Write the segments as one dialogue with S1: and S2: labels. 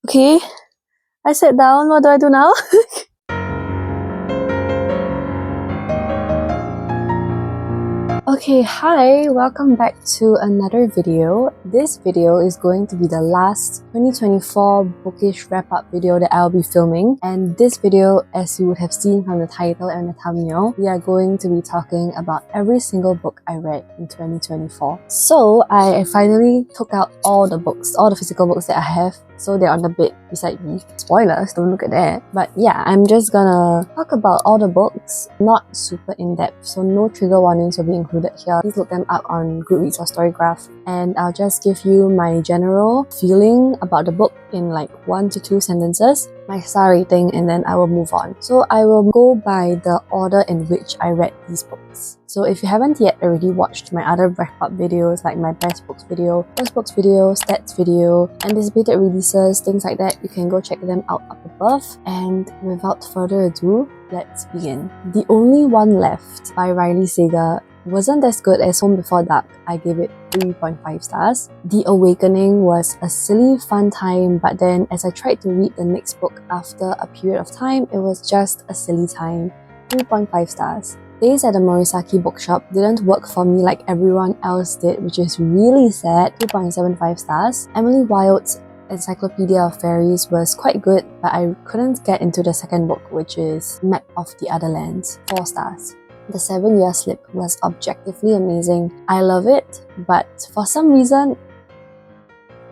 S1: Okay, I sat down. What do I do now? Okay, hi, welcome back to another video. This video is going to be the last 2024 bookish wrap-up video that I'll be filming. And this video, as you would have seen from the title and the thumbnail, we are going to be talking about every single book I read in 2024. So I finally took out all the books, all the physical books that I have. So they're on the bed beside me. Spoilers, don't look at that. But yeah, I'm just gonna talk about all the books, not super in-depth, so no trigger warnings will be included here. Please look them up on Goodreads or Storygraph. And I'll just give you my general feeling about the book in like 1 to 2 sentences, my star rating, and then I will move on. So I will go by the order in which I read these books. So if you haven't yet already watched my other wrap-up videos like my best books video, first books video, stats video, anticipated releases, things like that, you can go check them out up above. And without further ado, let's begin. The Only One Left by Riley Sager wasn't as good as Home Before Dark. I gave it 3.5 stars. The Awakening was a silly fun time, but then as I tried to read the next book after a period of time, it was just a silly time. 3.5 stars. Days at the Morisaki bookshop didn't work for me like everyone else did, which is really sad. 2.75 stars. Emily Wilde's Encyclopedia of Fairies was quite good, but I couldn't get into the second book, which is Map of the Other Lands. 4 stars. The 7-Year Slip was objectively amazing. I love it, but for some reason,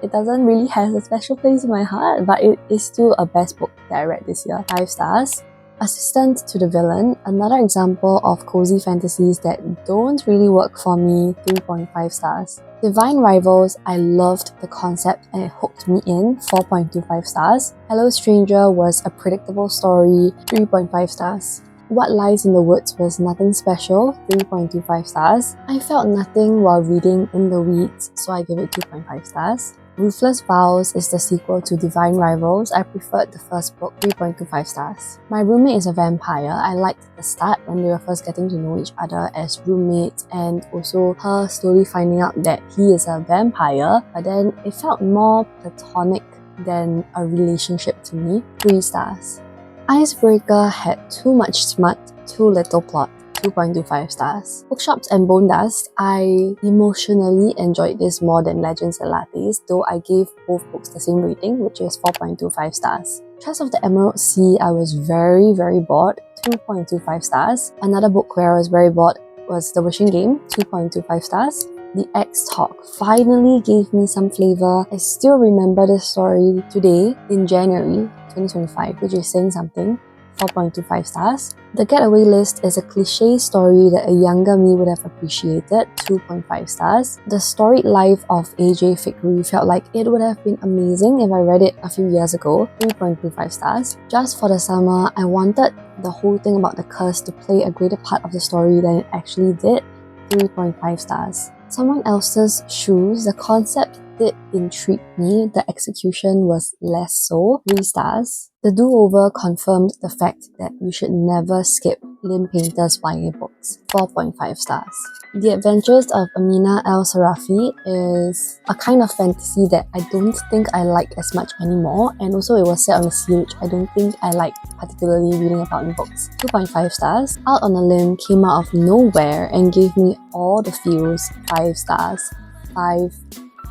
S1: it doesn't really have a special place in my heart, but it is still a best book that I read this year. 5 stars. Assistant to the Villain, another example of cozy fantasies that don't really work for me. 3.5 stars. Divine Rivals, I loved the concept and it hooked me in. 4.25 stars. Hello Stranger was a predictable story. 3.5 stars. What Lies in the Woods was nothing special. 3.25 stars. I felt nothing while reading In the Weeds, so I gave it 2.5 stars. Ruthless Vows is the sequel to Divine Rivals. I preferred the first book. 3.25 stars. My Roommate is a Vampire. I liked the start when they were first getting to know each other as roommates, and also her slowly finding out that he is a vampire, but then it felt more platonic than a relationship to me. 3 stars. Icebreaker had too much smut, too little plot. 2.25 stars. Bookshops and Bone Dust, I emotionally enjoyed this more than Legends and Lattes, though I gave both books the same rating, which is 4.25 stars. Trust of the Emerald Sea, I was very bored. 2.25 stars. Another book where I was very bored was The Wishing Game. 2.25 stars. The X Talk finally gave me some flavor. I still remember this story today in January 2025, which is saying something. 4.25 stars. The Getaway List is a cliche story that a younger me would have appreciated. 2.5 stars. The Storied Life of AJ Fikri felt like it would have been amazing if I read it a few years ago. 3.25 stars. Just for the Summer, I wanted the whole thing about the curse to play a greater part of the story than it actually did. 3.5 stars. Someone Else's Shoes, the concept did intrigue me, the execution was less so. 3 stars. The Do-Over confirmed the fact that you should never skip Lynn Painter's YA books. 4.5 stars. The Adventures of Amina El-Sarafi is a kind of fantasy that I don't think I like as much anymore, and also it was set on the sea, which I don't think I like particularly reading about in books. 2.5 stars. Out on a Limb came out of nowhere and gave me all the feels. 5 stars. 5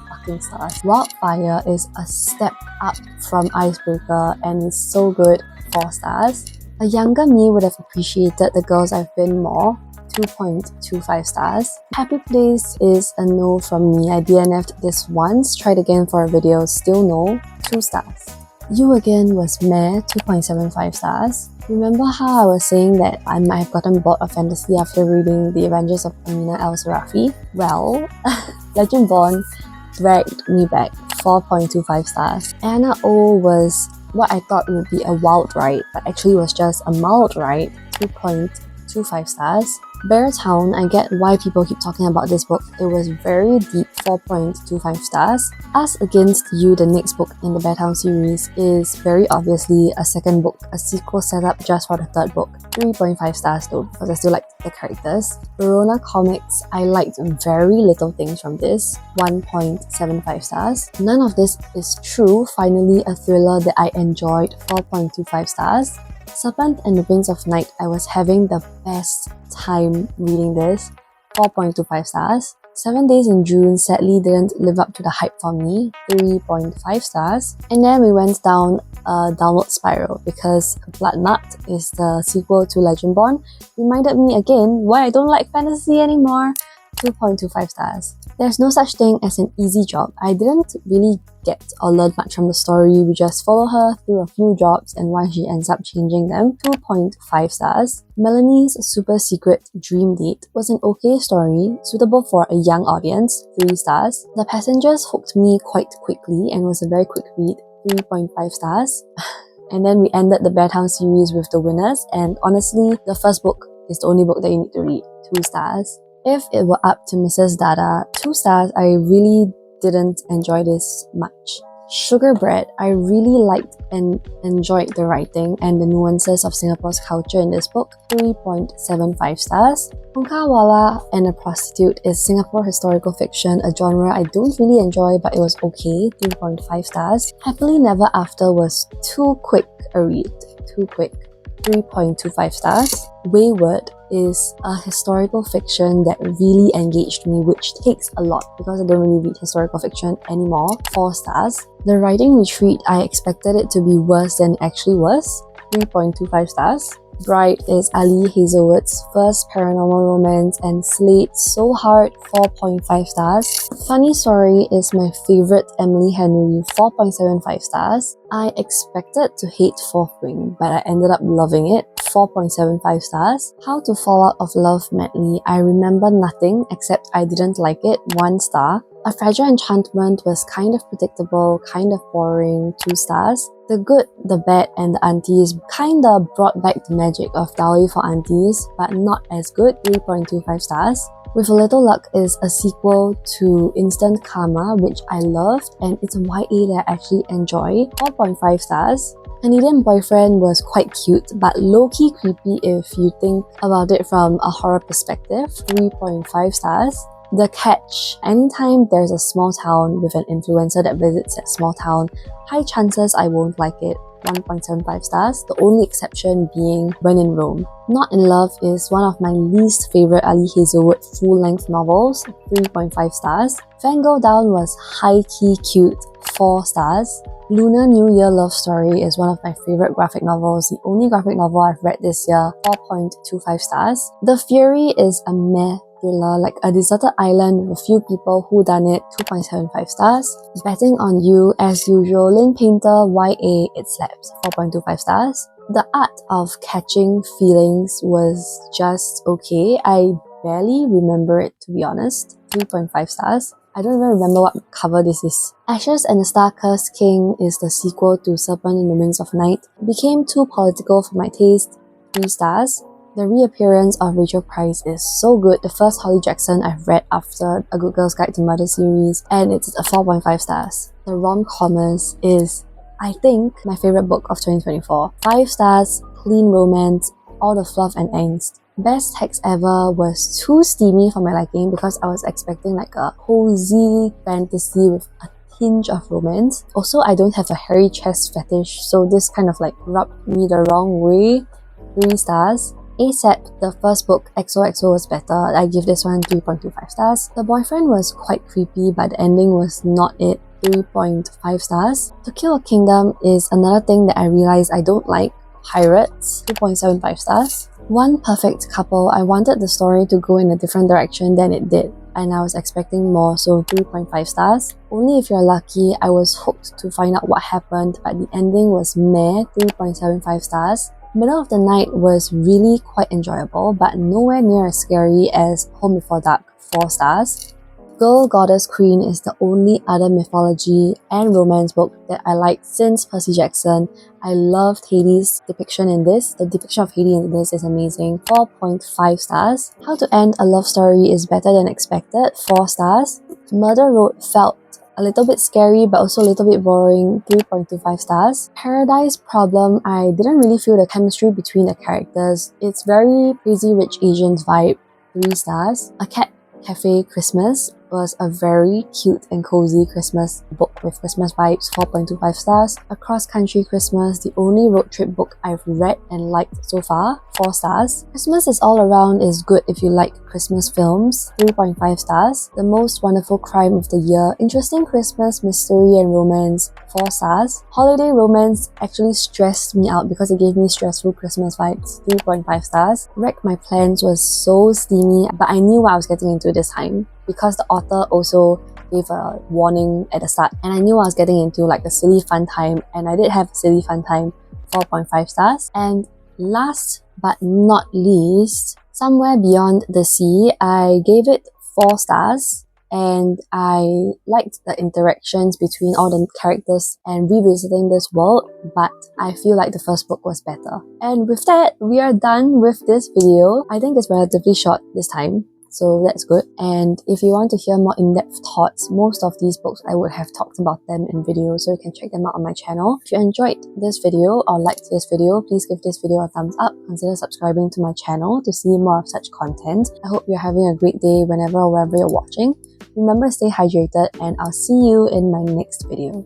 S1: fucking stars. Wildfire is a step up from Icebreaker and is so good. 4 stars. A younger me would have appreciated The Girls I've Been more. 2.25 stars. Happy Place is a no from me. I DNF'd this once, tried again for a video, still no. 2 stars. You Again was meh. 2.75 stars. Remember how I was saying that I might have gotten bored of fantasy after reading The Adventures of Amina El-Sarafi? Well, Legend Born dragged me back. 4.25 stars. Anna O was what I thought would be a wild ride, but actually was just a mild ride. 2.25 stars. Bear Town, I get why people keep talking about this book. It was very deep, 4.25 stars. Us Against You, the next book in the Bear Town series, is very obviously a second book, a sequel set up just for the third book. 3.5 stars though, because I still like the characters. Verona Comics, I liked very little things from this. 1.75 stars. None of this is true. Finally, a thriller that I enjoyed. 4.25 stars. Serpent and the Wings of Night, I was having the best time reading this. 4.25 stars. 7 Days in June sadly didn't live up to the hype for me. 3.5 stars. And then we went down a downward spiral because Blood Nut is the sequel to Legendborn. Reminded me again why I don't like fantasy anymore. 2.25 stars. There's no such thing as an easy job. I didn't really get or learn much from the story. We just follow her through a few jobs and why she ends up changing them. 2.5 stars. Melanie's Super Secret Dream Date was an okay story, suitable for a young audience. 3 stars. The Passengers hooked me quite quickly and was a very quick read. 3.5 stars. And then we ended the Bear Town series with The Winners, and honestly, the first book is the only book that you need to read. 2 stars. If it were up to Mrs. Dada, 2 stars. I really didn't enjoy this much. Sugar Bread, I really liked and enjoyed the writing and the nuances of Singapore's culture in this book. 3.75 stars. Punkawala and a Prostitute is Singapore historical fiction, a genre I don't really enjoy but it was okay. 3.5 stars. Happily Never After was too quick a read. Too quick. 3.25 stars. Wayward is a historical fiction that really engaged me, which takes a lot because I don't really read historical fiction anymore. 4 stars. The Writing Retreat, I expected it to be worse than it actually was. 3.25 stars. Bright is Ali Hazelwood's first paranormal romance and slayed so hard. 4.5 stars. Funny Story is my favorite Emily Henry. 4.75 stars. I expected to hate Fourth Wing, but I ended up loving it. 4.75 stars. How to Fall Out of Love Madly, I remember nothing except I didn't like it. 1 star. A Fragile Enchantment was kind of predictable, kind of boring. 2 stars. The Good, the Bad and the Aunties kinda brought back the magic of Dowry for Aunties, but not as good. 3.25 stars. With a Little Luck is a sequel to Instant Karma, which I loved, and it's a YA that I actually enjoy. 4.5 stars. Canadian Boyfriend was quite cute, but low-key creepy if you think about it from a horror perspective. 3.5 stars. The Catch. Anytime there's a small town with an influencer that visits that small town, high chances I won't like it. 1.75 stars, the only exception being When in Rome. Not in Love is one of my least favourite Ali Hazelwood full-length novels. 3.5 stars. Van Gogh Down was high-key cute. 4 stars. Lunar New Year Love Story is one of my favourite graphic novels, the only graphic novel I've read this year. 4.25 stars. The Fury is a meh thriller, like a deserted island with a few people who done it. 2.75 stars. Betting on You, as usual, Lynn Painter, YA, it slaps. 4.25 stars. The Art of Catching Feelings was just okay. I barely remember it, to be honest. 3.5 stars. I don't even remember what cover this is. Ashes and the Star-Cursed King is the sequel to Serpent and the Wings of Night. It became too political for my taste. 3 stars. The reappearance of Rachel Price is so good. The first Holly Jackson I've read after A Good Girl's Guide to Murder series, and it's a 4.5 stars. The Rom-Comers is, I think, my favourite book of 2024. 5 stars, clean romance, all the fluff and angst. Best Text Ever was too steamy for my liking because I was expecting like a cozy fantasy with a tinge of romance. Also, I don't have a hairy chest fetish, so this kind of like rubbed me the wrong way. 3 stars. ASAP, the first book, XOXO, was better. I give this one 3.25 stars. The Boyfriend was quite creepy, but the ending was not it. 3.5 stars. To Kill a Kingdom is another thing that I realized I don't like. Pirates. 2.75 stars. One Perfect Couple, I wanted the story to go in a different direction than it did, and I was expecting more, so 3.5 stars. Only If You're Lucky, I was hooked to find out what happened, but the ending was meh. 3.75 stars. Middle of the Night was really quite enjoyable, but nowhere near as scary as Home Before Dark. 4 stars. Girl Goddess Queen is the only other mythology and romance book that I liked since Percy Jackson. I loved Hades' depiction in this. The depiction of Hades in this is amazing. 4.5 stars. How to End a Love Story is better than expected. 4 stars. Murder Road felt a little bit scary but also a little bit boring. 3.25 stars. Paradise Problem, I didn't really feel the chemistry between the characters. It's very Crazy Rich Asians vibe. 3 stars. A Cat Cafe Christmas was a very cute and cozy Christmas book with Christmas vibes. 4.25 stars. A Cross Country Christmas, the only road trip book I've read and liked so far. 4 stars. Christmas is All Around is good if you like Christmas films. 3.5 stars. The Most Wonderful Crime of the Year, interesting Christmas mystery and romance. 4 stars. Holiday Romance actually stressed me out because it gave me stressful Christmas vibes. 3.5 stars. Wreck My Plans was so steamy, but I knew what I was getting into this time because the author also gave a warning at the start, and I knew I was getting into like a silly fun time, and I did have a silly fun time. 4.5 stars. And last but not least, Somewhere Beyond the Sea, I gave it 4 stars. And I liked the interactions between all the characters and revisiting this world, but I feel like the first book was better. And with that, we are done with this video. I think it's relatively short this time, so that's good. And if you want to hear more in-depth thoughts, most of these books I would have talked about them in videos, so you can check them out on my channel. If you enjoyed this video or liked this video, please give this video a thumbs up. Consider subscribing to my channel to see more of such content. I hope you're having a great day whenever or wherever you're watching. Remember to stay hydrated, and I'll see you in my next video.